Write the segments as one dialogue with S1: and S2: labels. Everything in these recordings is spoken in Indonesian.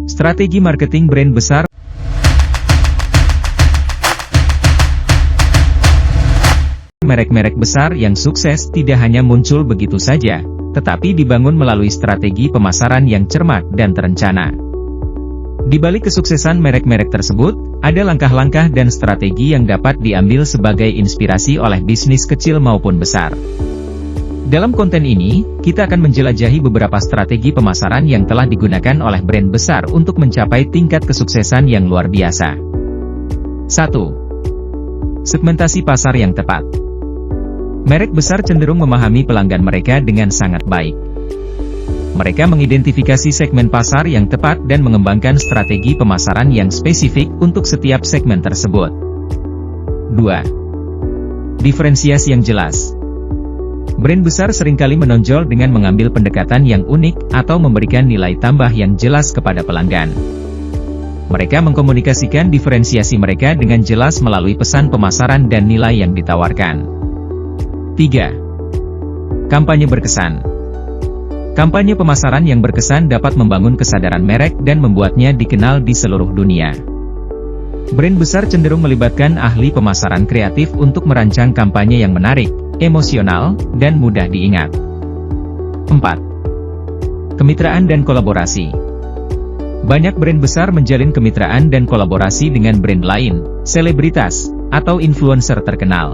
S1: Strategi marketing brand besar. Merek-merek besar yang sukses tidak hanya muncul begitu saja, tetapi dibangun melalui strategi pemasaran yang cermat dan terencana. Di balik kesuksesan merek-merek tersebut, ada langkah-langkah dan strategi yang dapat diambil sebagai inspirasi oleh bisnis kecil maupun besar. Dalam konten ini, kita akan menjelajahi beberapa strategi pemasaran yang telah digunakan oleh brand besar untuk mencapai tingkat kesuksesan yang luar biasa. 1. Segmentasi pasar yang tepat. Merek besar cenderung memahami pelanggan mereka dengan sangat baik. Mereka mengidentifikasi segmen pasar yang tepat dan mengembangkan strategi pemasaran yang spesifik untuk setiap segmen tersebut. 2. Diferensiasi yang jelas. Brand besar seringkali menonjol dengan mengambil pendekatan yang unik atau memberikan nilai tambah yang jelas kepada pelanggan. Mereka mengkomunikasikan diferensiasi mereka dengan jelas melalui pesan pemasaran dan nilai yang ditawarkan. 3. Kampanye berkesan. Kampanye pemasaran yang berkesan dapat membangun kesadaran merek dan membuatnya dikenal di seluruh dunia. Brand besar cenderung melibatkan ahli pemasaran kreatif untuk merancang kampanye yang menarik, emosional, dan mudah diingat. 4. Kemitraan dan kolaborasi. Banyak brand besar menjalin kemitraan dan kolaborasi dengan brand lain, selebritas, atau influencer terkenal.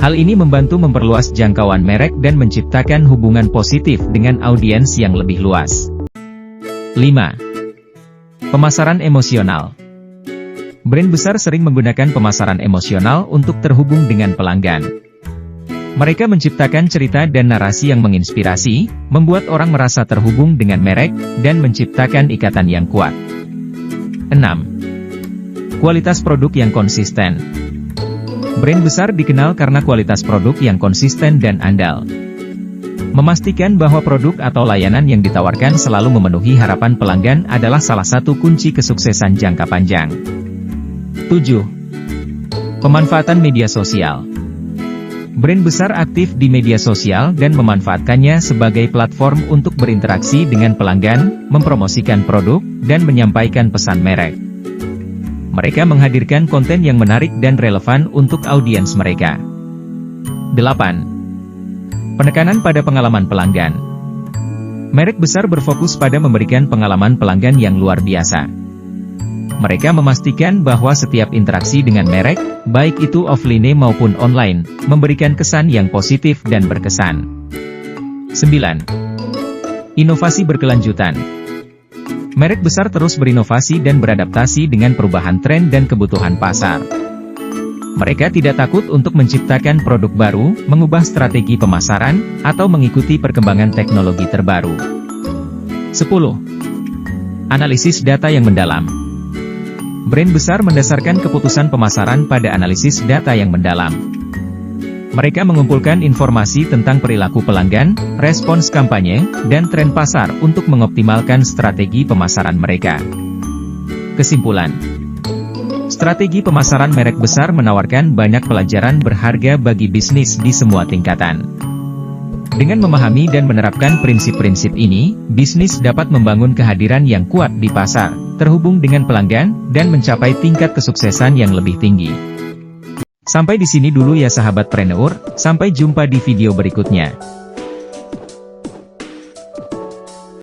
S1: Hal ini membantu memperluas jangkauan merek dan menciptakan hubungan positif dengan audiens yang lebih luas. 5. Pemasaran emosional. Brand besar sering menggunakan pemasaran emosional untuk terhubung dengan pelanggan. Mereka menciptakan cerita dan narasi yang menginspirasi, membuat orang merasa terhubung dengan merek, dan menciptakan ikatan yang kuat. 6. Kualitas produk yang konsisten. Brand besar dikenal karena kualitas produk yang konsisten dan andal. Memastikan bahwa produk atau layanan yang ditawarkan selalu memenuhi harapan pelanggan adalah salah satu kunci kesuksesan jangka panjang. 7. Pemanfaatan media sosial. Brand besar aktif di media sosial dan memanfaatkannya sebagai platform untuk berinteraksi dengan pelanggan, mempromosikan produk, dan menyampaikan pesan merek. Mereka menghadirkan konten yang menarik dan relevan untuk audiens mereka. 8. Penekanan pada pengalaman pelanggan. Merek besar berfokus pada memberikan pengalaman pelanggan yang luar biasa. Mereka memastikan bahwa setiap interaksi dengan merek, baik itu offline maupun online, memberikan kesan yang positif dan berkesan. 9. Inovasi berkelanjutan. Merek besar terus berinovasi dan beradaptasi dengan perubahan tren dan kebutuhan pasar. Mereka tidak takut untuk menciptakan produk baru, mengubah strategi pemasaran, atau mengikuti perkembangan teknologi terbaru. 10. Analisis data yang mendalam. Brand besar mendasarkan keputusan pemasaran pada analisis data yang mendalam. Mereka mengumpulkan informasi tentang perilaku pelanggan, respons kampanye, dan tren pasar untuk mengoptimalkan strategi pemasaran mereka. Kesimpulan. Strategi pemasaran merek besar menawarkan banyak pelajaran berharga bagi bisnis di semua tingkatan. Dengan memahami dan menerapkan prinsip-prinsip ini, bisnis dapat membangun kehadiran yang kuat di pasar, terhubung dengan pelanggan, dan mencapai tingkat kesuksesan yang lebih tinggi. Sampai di sini dulu ya sahabat preneur, sampai jumpa di video berikutnya.